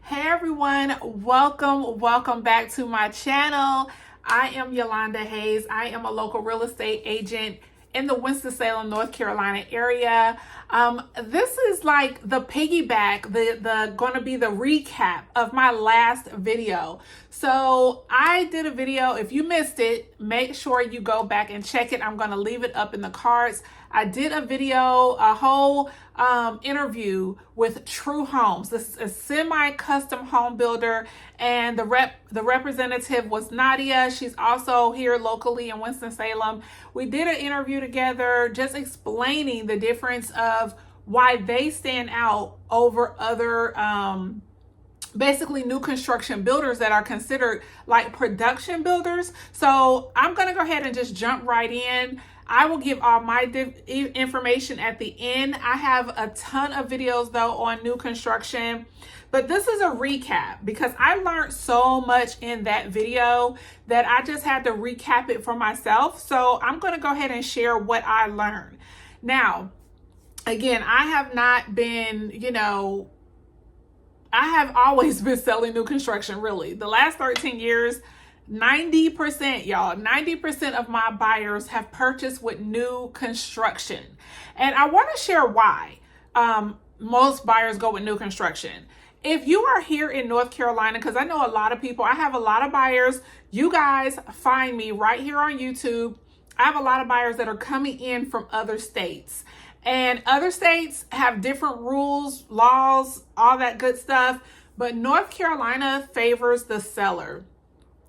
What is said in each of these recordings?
Hey everyone, welcome back to my channel. I am Yolanda Hayes. I am a local real estate agent in the Winston-Salem, North Carolina area. This is like the piggyback, the going to be the recap of my last video. So I did a video. If you missed it, make sure you go back and check it. I'm going to leave it up in the cards. I did a video, a whole interview with True Homes. This is a semi-custom home builder, and the representative was Nadia. She's also here locally in Winston-Salem. We did an interview together just explaining the difference of why they stand out over other basically new construction builders that are considered like production builders. So I'm going to go ahead and just jump right in. I will give all my information at the end. I have a ton of videos though on new construction, but this is a recap because I learned so much in that video that I just had to recap it for myself. So I'm going to go ahead and share what I learned. Now, again, I have not been, I have always been selling new construction, really. The last 13 years, 90%, y'all, 90% of my buyers have purchased with new construction. And I want to share why most buyers go with new construction. If you are here in North Carolina, because I know a lot of people, I have a lot of buyers. You guys find me right here on YouTube. I have a lot of buyers that are coming in from other states. And other states have different rules, laws, all that good stuff. But North Carolina favors the seller.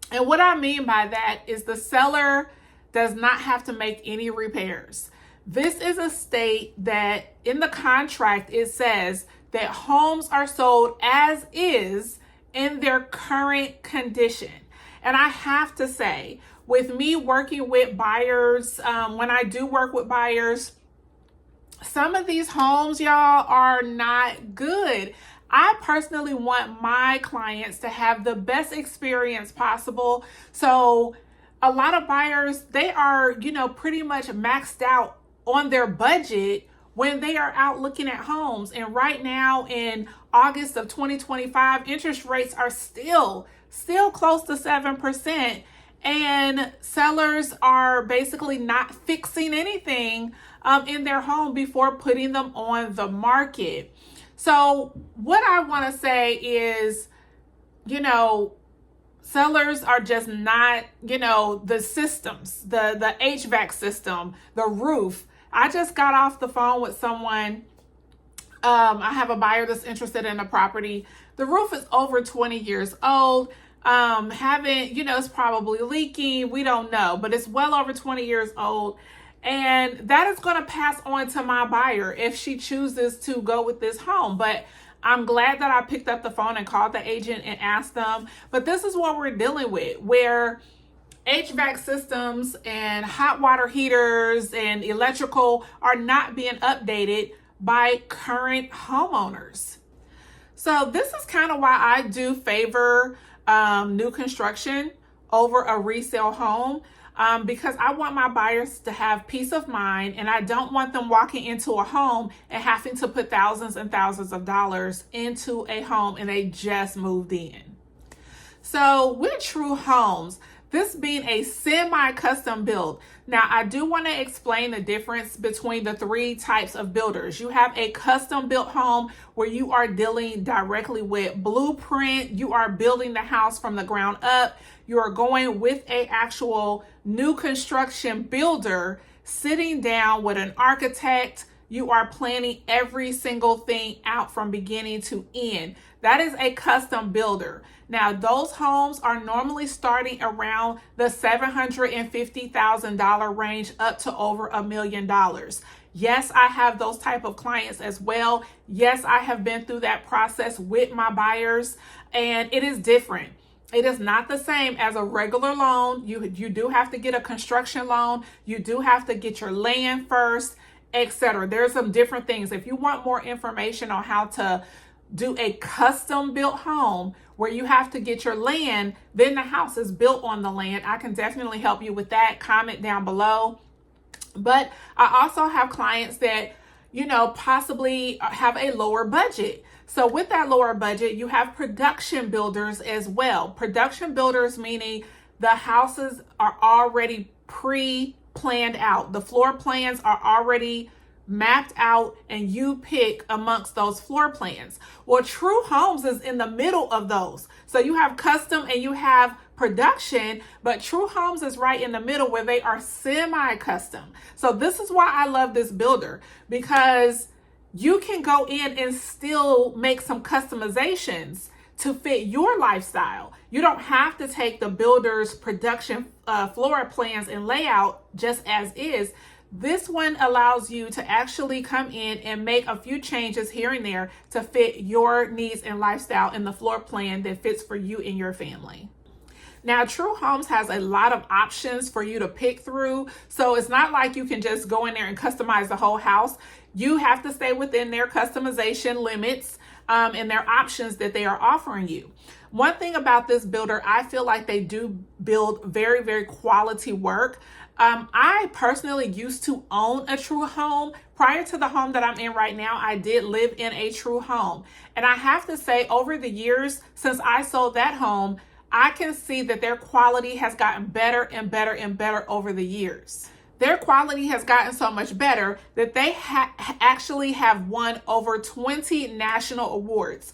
And what I mean by that is the seller does not have to make any repairs. This is a state that in the contract, it says that homes are sold as is in their current condition. And I have to say, with me working with buyers, when I do work with buyers, some of these homes, y'all, are not good. I personally want my clients to have the best experience possible. So a lot of buyers, they are, pretty much maxed out on their budget when they are out looking at homes. And right now in August of 2025, interest rates are still close to 7%. And sellers are basically not fixing anything in their home before putting them on the market. So what I want to say is, sellers are just not, the systems, the HVAC system, the roof. I just got off the phone with someone. I have a buyer that's interested in a property. The roof is over 20 years old. It's probably leaking. We don't know, but it's well over 20 years old. And that is going to pass on to my buyer if she chooses to go with this home. But I'm glad that I picked up the phone and called the agent and asked them. But this is what we're dealing with, where HVAC systems and hot water heaters and electrical are not being updated by current homeowners. So this is kind of why I do favor new construction over a resale home. Because I want my buyers to have peace of mind, and I don't want them walking into a home and having to put thousands and thousands of dollars into a home and they just moved in. So with True Homes, this being a semi-custom build. Now, I do want to explain the difference between the three types of builders. You have a custom built home where you are dealing directly with blueprint. You are building the house from the ground up. You are going with an actual new construction builder, sitting down with an architect. You are planning every single thing out from beginning to end. That is a custom builder. Now, those homes are normally starting around the $750,000 range up to over $1 million. Yes, I have those type of clients as well. Yes, I have been through that process with my buyers, and it is different. It is not the same as a regular loan. You do have to get a construction loan. You do have to get your land first, etc. There's some different things. If you want more information on how to do a custom built home where you have to get your land, then the house is built on the land, I can definitely help you with that. Comment down below. But I also have clients that, possibly have a lower budget. So with that lower budget, you have production builders as well. Production builders meaning the houses are already pre-planned out. The floor plans are already mapped out and you pick amongst those floor plans. Well, True Homes is in the middle of those. So you have custom and you have production, but True Homes is right in the middle where they are semi-custom. So this is why I love this builder, because you can go in and still make some customizations to fit your lifestyle. You don't have to take the builder's production floor plans and layout just as is. This one allows you to actually come in and make a few changes here and there to fit your needs and lifestyle in the floor plan that fits for you and your family. Now, True Homes has a lot of options for you to pick through. So it's not like you can just go in there and customize the whole house. You have to stay within their customization limits and their options that they are offering you. One thing about this builder, I feel like they do build very, very quality work. I personally used to own a True Home. Prior to the home that I'm in right now, I did live in a True Home. And I have to say, over the years since I sold that home, I can see that their quality has gotten better and better and better over the years. Their quality has gotten so much better that they actually have won over 20 national awards.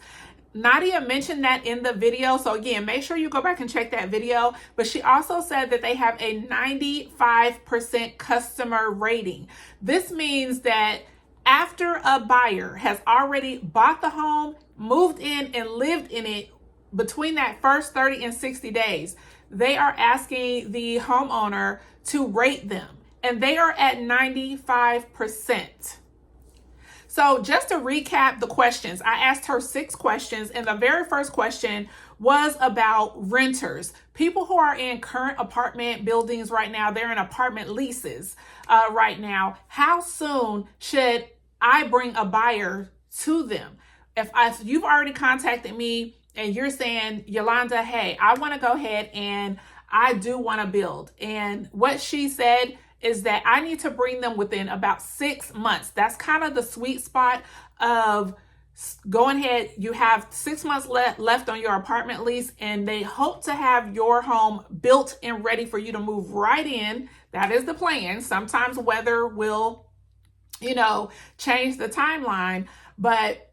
Nadia mentioned that in the video. So again, make sure you go back and check that video. But she also said that they have a 95% customer rating. This means that after a buyer has already bought the home, moved in and lived in it, between that first 30 and 60 days, they are asking the homeowner to rate them, and they are at 95%. So just to recap the questions, I asked her 6 questions, and the very first question was about renters, people who are in current apartment buildings right now. They're in apartment leases right now. How soon should I bring a buyer to them? If you've already contacted me and you're saying, Yolanda, hey, I want to go ahead and I do want to build. And what she said is that I need to bring them within about 6 months. That's kind of the sweet spot of going ahead. You have 6 months left on your apartment lease, and they hope to have your home built and ready for you to move right in. That is the plan. Sometimes weather will, change the timeline, but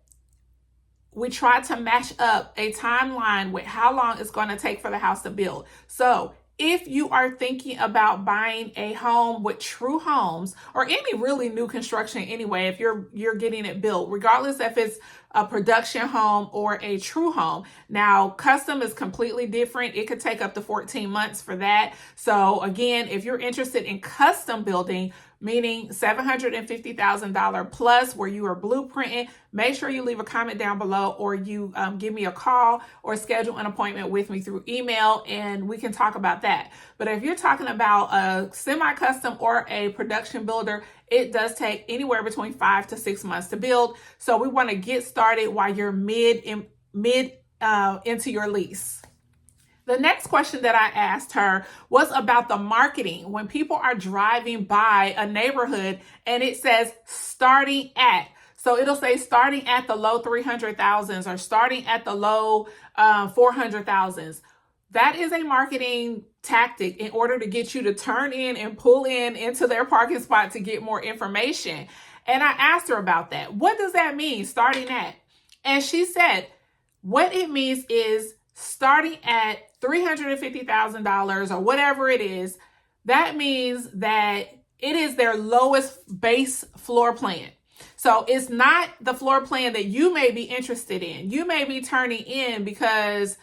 we try to match up a timeline with how long it's going to take for the house to build. So if you are thinking about buying a home with True Homes, or any really new construction anyway, if you're getting it built, regardless if it's a production home or a True Home. Now, custom is completely different. It could take up to 14 months for that. So again, if you're interested in custom building, meaning $750,000 plus, where you are blueprinting, make sure you leave a comment down below, or you give me a call or schedule an appointment with me through email, and we can talk about that. But if you're talking about a semi-custom or a production builder, it does take anywhere between 5 to 6 months to build. So we want to get started while you're mid into your lease. The next question that I asked her was about the marketing. When people are driving by a neighborhood and it says starting at, so it'll say starting at the low 300,000s or starting at the low 400,000s. That is a marketing tactic in order to get you to turn in and pull in into their parking spot to get more information. And I asked her about that. What does that mean, starting at? And she said, what it means is starting at $350,000 or whatever it is. That means that it is their lowest base floor plan. So it's not the floor plan that you may be interested in. You may be turning in because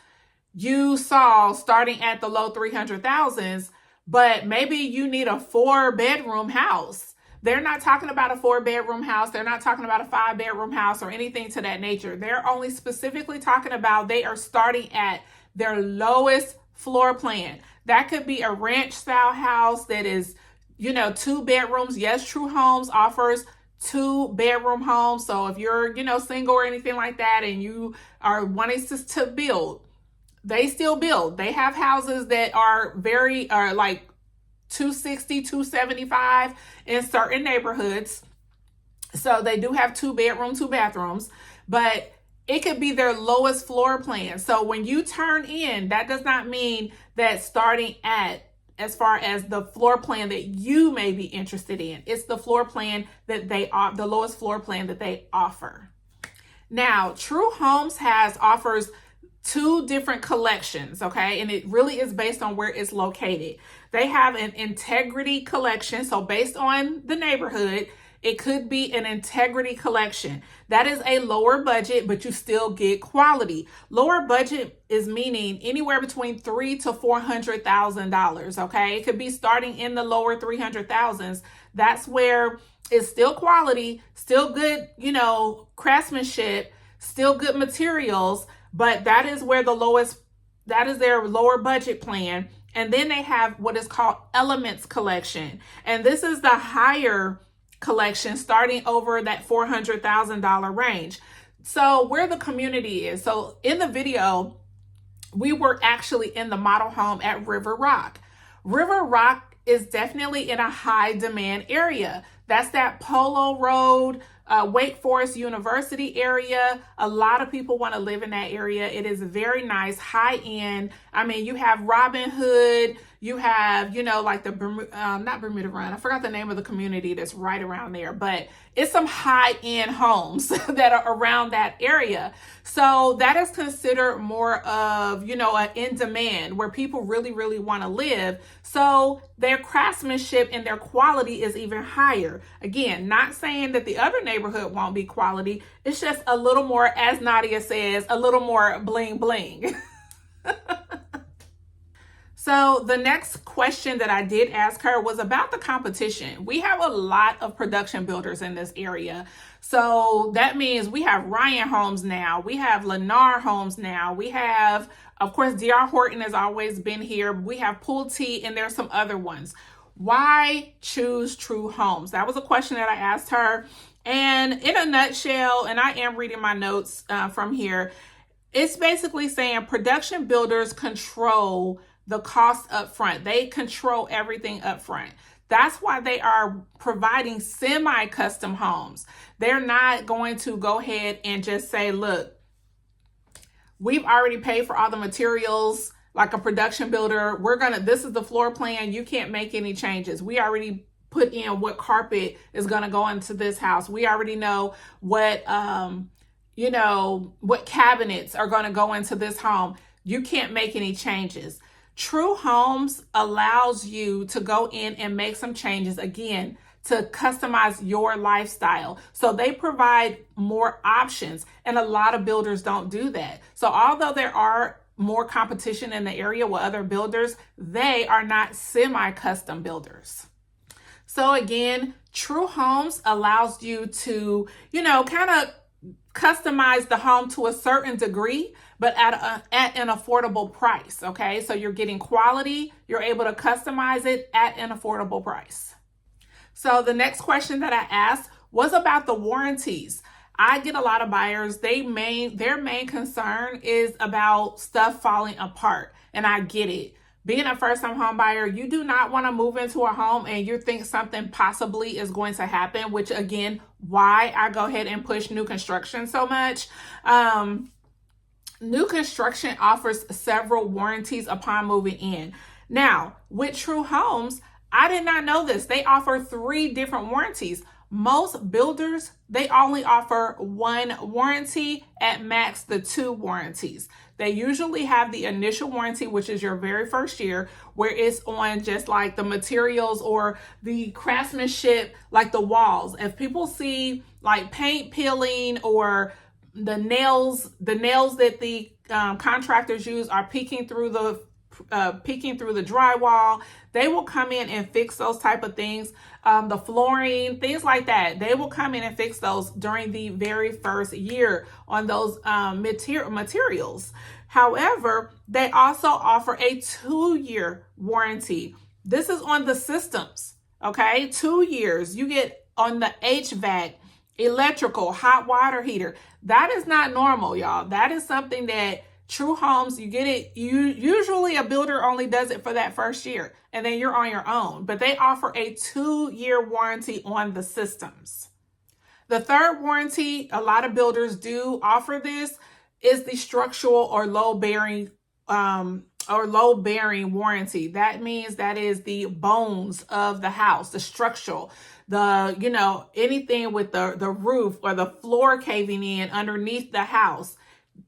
you saw starting at the low 300,000s, but maybe you need a 4-bedroom house. They're not talking about a 4-bedroom house. They're not talking about a 5-bedroom house or anything to that nature. They're only specifically talking about they are starting at their lowest floor plan. That could be a ranch style house that is, 2 bedrooms. Yes, True Homes offers 2-bedroom homes. So if you're, single or anything like that, and you are wanting to build, they still build. They have houses that are like 260, 275 in certain neighborhoods. So they do have 2 bedrooms, 2 bathrooms, but It could be their lowest floor plan. So when you turn in, that does not mean that starting at, as far as the floor plan that you may be interested in, it's the floor plan that they are, the lowest floor plan that they offer. Now, True Homes offers two different collections, okay? And it really is based on where it's located. They have an integrity collection. So based on the neighborhood, it could be an integrity collection. That is a lower budget, but you still get quality. Lower budget is meaning anywhere between $300,000 to $400,000. Okay, it could be starting in the lower 300,000s. That's where it's still quality, still good, craftsmanship, still good materials, but that is where that is their lower budget plan. And then they have what is called Elements Collection, and this is the higher collection starting over that $400,000 range. So where the community is. So in the video, we were actually in the model home at River Rock. River Rock is definitely in a high demand area. That's that Polo Road, Wake Forest University area. A lot of people want to live in that area. It is very nice, high end. I mean, you have Robin Hood, you have, like the not Bermuda Run. I forgot the name of the community that's right around there, but it's some high end homes that are around that area. So that is considered more of, an in demand where people really, really want to live. So their craftsmanship and their quality is even higher. Again, not saying that the other neighborhood won't be quality. It's just a little more, as Nadia says, a little more bling bling. So the next question that I did ask her was about the competition. We have a lot of production builders in this area. So that means we have Ryan Homes now. We have Lennar Homes now. We have, of course, D.R. Horton has always been here. We have Pulte, and there's some other ones. Why choose True Homes? That was a question that I asked her. And in a nutshell, and I am reading my notes from here, it's basically saying production builders control the cost up front. They control everything up front. That's why they are providing semi-custom homes. They're not going to go ahead and just say, look, we've already paid for all the materials like a production builder. This is the floor plan. You can't make any changes. We already put in what carpet is going to go into this house. We already know what, what cabinets are going to go into this home. You can't make any changes. True Homes allows you to go in and make some changes, again, to customize your lifestyle. So they provide more options, and a lot of builders don't do that. So although there are more competition in the area with other builders, they are not semi-custom builders. So again, True Homes allows you to, kind of customize the home to a certain degree, but at an affordable price, okay? So you're getting quality, you're able to customize it at an affordable price. So the next question that I asked was about the warranties. I get a lot of buyers, their main concern is about stuff falling apart, and I get it. Being a first-time home buyer, you do not want to move into a home and you think something possibly is going to happen, which again, why I go ahead and push new construction so much. New construction offers several warranties upon moving in. Now, with True Homes, I did not know this. They offer 3 different warranties. Most builders, they only offer 1 warranty, at max the 2 warranties. They usually have the initial warranty, which is your very first year, where it's on just like the materials or the craftsmanship, like the walls. If people see like paint peeling or the nails that the contractors use are peeking through the drywall, they will come in and fix those type of things. The flooring, things like that, they will come in and fix those during the very first year on those materials. However, they also offer a 2-year warranty. This is on the systems, okay? 2 years. You get on the HVAC, electrical, hot water heater. That is not normal, y'all. That is something that True Homes, you get it. Usually a builder only does it for that first year, and then you're on your own. But they offer a 2-year warranty on the systems. The third warranty, a lot of builders do offer this, is the structural or low bearing warranty. That means that is the bones of the house, the structural, anything with the roof or the floor caving in underneath the house,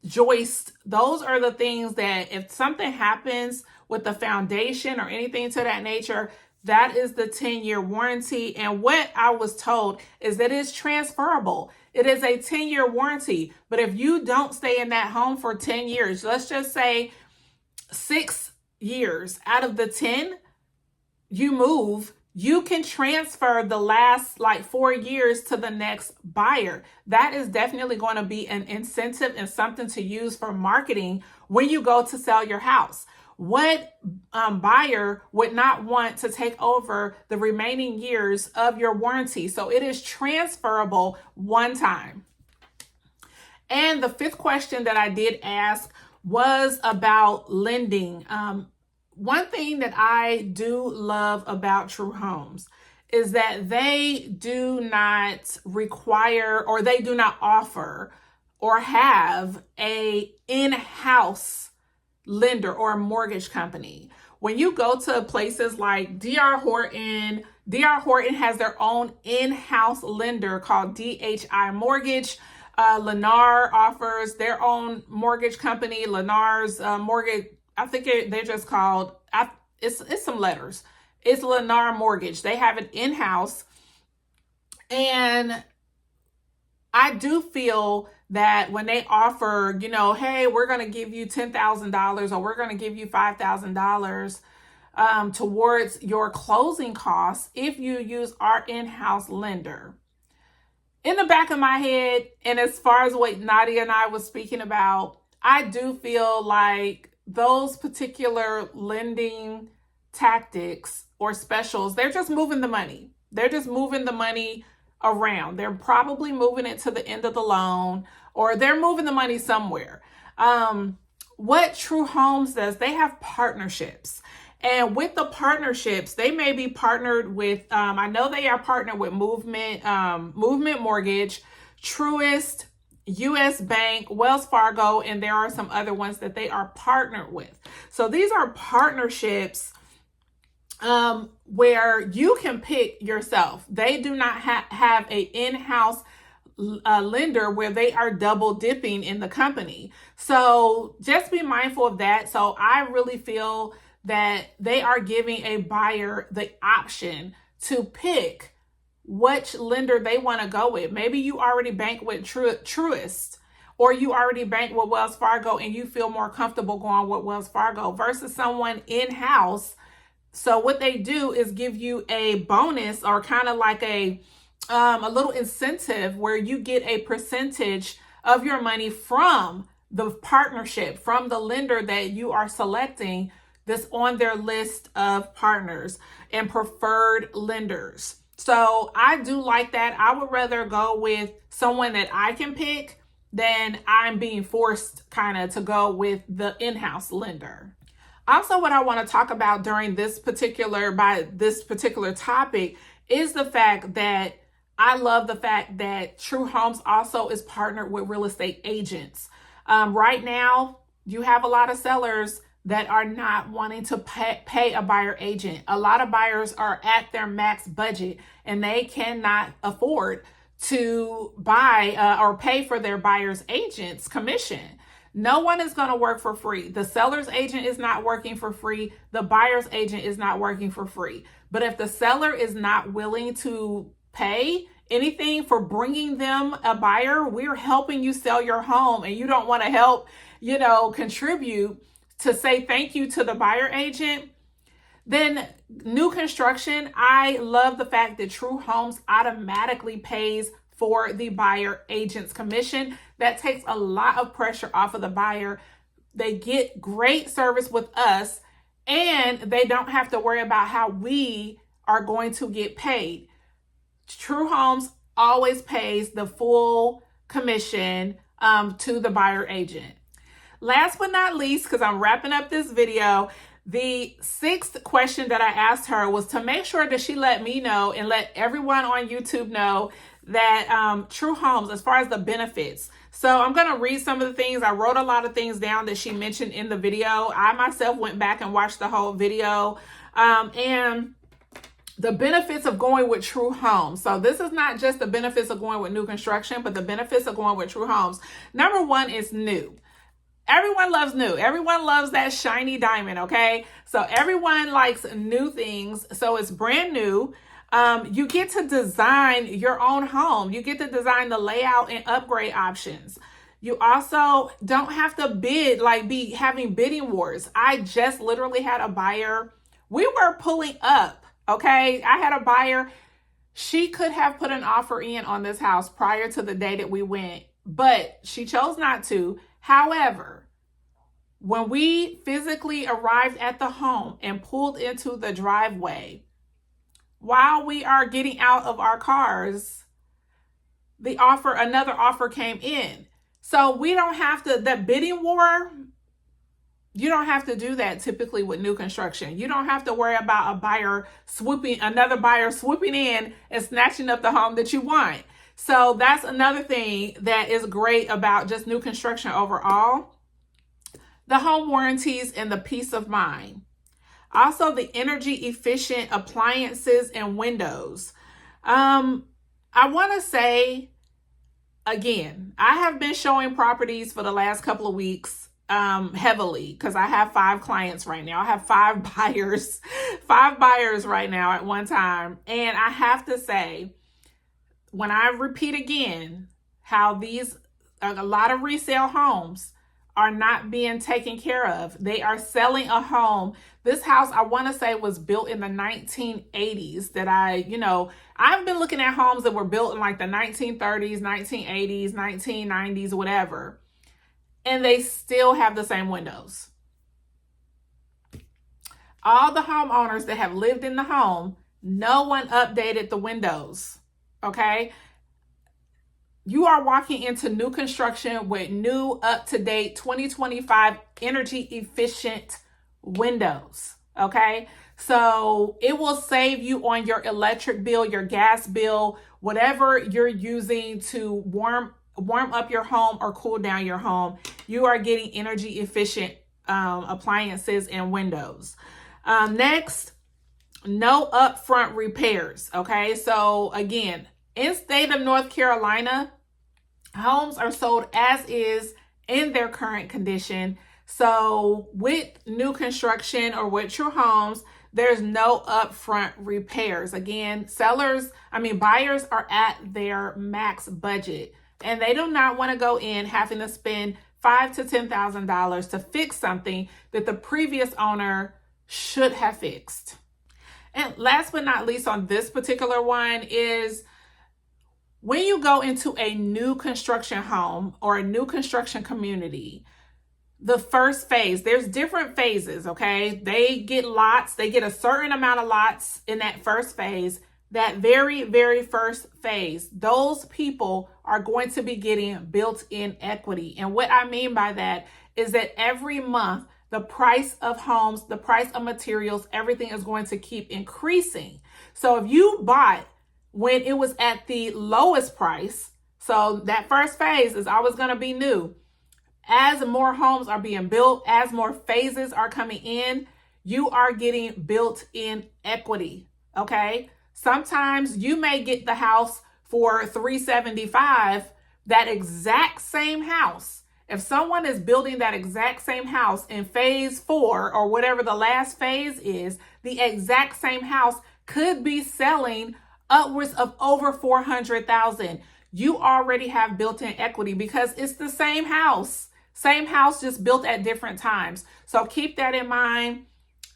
joist. Those are the things that if something happens with the foundation or anything to that nature, that is the 10-year warranty. And what I was told is that it's transferable. It is a 10-year warranty. But if you don't stay in that home for 10 years, let's just say 6 years out of the 10, you move, you can transfer the last 4 years to the next buyer. That is definitely going to be an incentive and something to use for marketing when you go to sell your house. What buyer would not want to take over the remaining years of your warranty? So it is transferable one time. And the fifth question that I did ask was about lending. One thing that I do love about True Homes is that they do not require, or they do not offer or have a in-house lender or a mortgage company. When you go to places like D.R. Horton has their own in-house lender called DHI Mortgage. Lennar offers their own mortgage company, Lennar's mortgage. I think they're just called, it's some letters. It's Lennar Mortgage. They have it in-house. And I do feel that when they offer, hey, we're going to give you $10,000 or we're going to give you $5,000 towards your closing costs if you use our in-house lender. In the back of my head, and as far as what Nadia and I was speaking about, I do feel like those particular lending tactics or specials, they're just moving the money. They're just moving the money around. They're probably moving it to the end of the loan, or they're moving the money somewhere. What True Homes does, they have partnerships. And with the partnerships, they may be partnered with, I know they are partnered with Movement Mortgage, Truist, US Bank, Wells Fargo, and there are some other ones that they are partnered with. So these are partnerships where you can pick yourself. They do not have a in-house lender where they are double dipping in the company. So just be mindful of that. So I really feel that they are giving a buyer the option to pick which lender they want to go with. Maybe you already bank with Truist, or you already bank with Wells Fargo and you feel more comfortable going with Wells Fargo versus someone in-house. So what they do is give you a bonus, or kind of like a little incentive where you get a percentage of your money from the partnership, from the lender that you are selecting that's on their list of partners and preferred lenders. So I do like that. I would rather go with someone that I can pick than I'm being forced kind of to go with the in-house lender. Also, what I want to talk about during this particular topic is the fact that I love the fact that True Homes also is partnered with real estate agents. Right now, you have a lot of sellers that are not wanting to pay a buyer agent. A lot of buyers are at their max budget and they cannot afford to buy or pay for their buyer's agent's commission. No one is going to work for free. The seller's agent is not working for free. The buyer's agent is not working for free. But if the seller is not willing to pay anything for bringing them a buyer, we're helping you sell your home, and you don't want to help, contribute to say thank you to the buyer agent. Then new construction, I love the fact that True Homes automatically pays for the buyer agent's commission. That takes a lot of pressure off of the buyer. They get great service with us, and they don't have to worry about how we are going to get paid. True Homes always pays the full commission to the buyer agent. Last but not least, because I'm wrapping up this video, the sixth question that I asked her was to make sure that she let me know and let everyone on YouTube know that True Homes, as far as the benefits. So I'm going to read some of the things. I wrote a lot of things down that she mentioned in the video. I myself went back and watched the whole video. And the benefits of going with True Homes. So this is not just the benefits of going with new construction, but the benefits of going with True Homes. Number one is new. Everyone loves new. Everyone loves that shiny diamond, okay? So everyone likes new things. So it's brand new. You get to design your own home. You get to design the layout and upgrade options. You also don't have to bid, like be having bidding wars. I just literally had a buyer. We were pulling up, okay? I had a buyer. She could have put an offer in on this house prior to the day that we went, but she chose not to. However, when we physically arrived at the home and pulled into the driveway, while we are getting out of our cars, another offer came in. So we don't have to, the bidding war, you don't have to do that typically with new construction. You don't have to worry about another buyer swooping in and snatching up the home that you want. So that's another thing that is great about just new construction overall. The home warranties and the peace of mind. Also, the energy efficient appliances and windows. I want to say, again, I have been showing properties for the last couple of weeks heavily because I have 5 clients right now. I have 5 buyers, 5 buyers right now at one time. And I have to say, when I repeat again, how a lot of resale homes are not being taken care of. They are selling a home. This house, I want to say, was built in the 1980s I've been looking at homes that were built in like the 1930s, 1980s, 1990s, whatever. And they still have the same windows. All the homeowners that have lived in the home, no one updated the windows. Okay? You are walking into new construction with new, up-to-date 2025 energy efficient windows, okay? So it will save you on your electric bill, your gas bill, whatever you're using to warm up your home or cool down your home. You are getting energy efficient appliances and windows. Next, no upfront repairs, okay? So again, in state of North Carolina, homes are sold as is in their current condition. So with new construction or with True Homes, there's no upfront repairs. Again, buyers are at their max budget and they do not want to go in having to spend $5,000 to $10,000 to fix something that the previous owner should have fixed. And last but not least on this particular one is, when you go into a new construction home or a new construction community, the first phase, there's different phases, okay? They get lots, they get a certain amount of lots in that first phase. That very, very first phase, those people are going to be getting built-in equity. And what I mean by that is that every month, the price of homes, the price of materials, everything is going to keep increasing. So if you bought when it was at the lowest price, so that first phase is always going to be new. As more homes are being built, as more phases are coming in, you are getting built-in equity, okay? Sometimes you may get the house for $375, that exact same house. If someone is building that exact same house in phase 4 or whatever the last phase is, the exact same house could be selling upwards of over $400,000. You already have built-in equity because it's the same house just built at different times. So keep that in mind.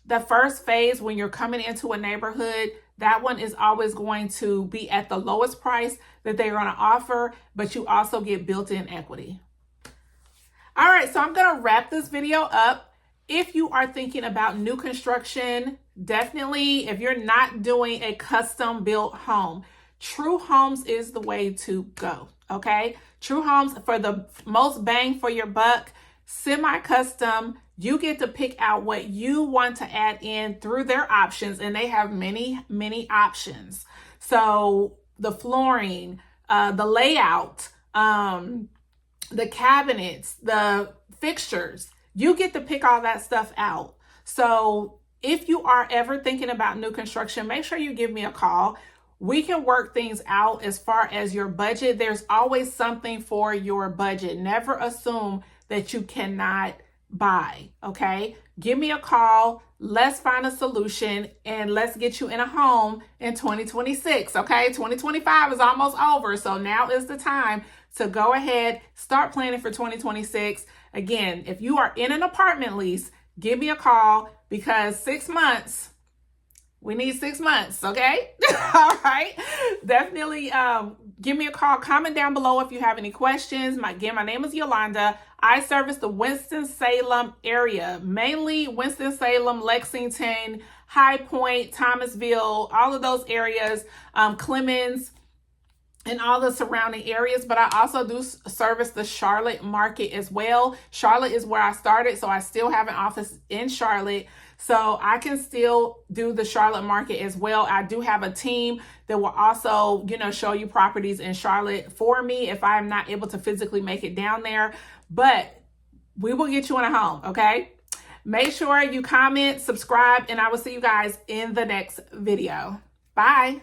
The first phase, when you're coming into a neighborhood, that one is always going to be at the lowest price that they're going to offer, but you also get built-in equity. All right, so I'm going to wrap this video up. If you are thinking about new construction, definitely, if you're not doing a custom built home, True Homes is the way to go, okay? True Homes, for the most bang for your buck, semi-custom, you get to pick out what you want to add in through their options, and they have many, many options. So the flooring, the layout, the cabinets, the fixtures. You get to pick all that stuff out. So if you are ever thinking about new construction, make sure you give me a call. We can work things out as far as your budget. There's always something for your budget. Never assume that you cannot buy, okay? Give me a call. Let's find a solution and let's get you in a home in 2026, okay? 2025 is almost over, so now is the time to go ahead, start planning for 2026. Again, if you are in an apartment lease, give me a call because 6 months, we need 6 months, okay? All right. Definitely give me a call. Comment down below if you have any questions. Again, my name is Yolanda. I service the Winston-Salem area, mainly Winston-Salem, Lexington, High Point, Thomasville, all of those areas, Clemens, and all the surrounding areas. But I also do service the Charlotte market as well. Charlotte is where I started, so I still have an office in Charlotte. So I can still do the Charlotte market as well. I do have a team that will also, show you properties in Charlotte for me if I am not able to physically make it down there. But we will get you in a home, okay? Make sure you comment, subscribe, and I will see you guys in the next video. Bye.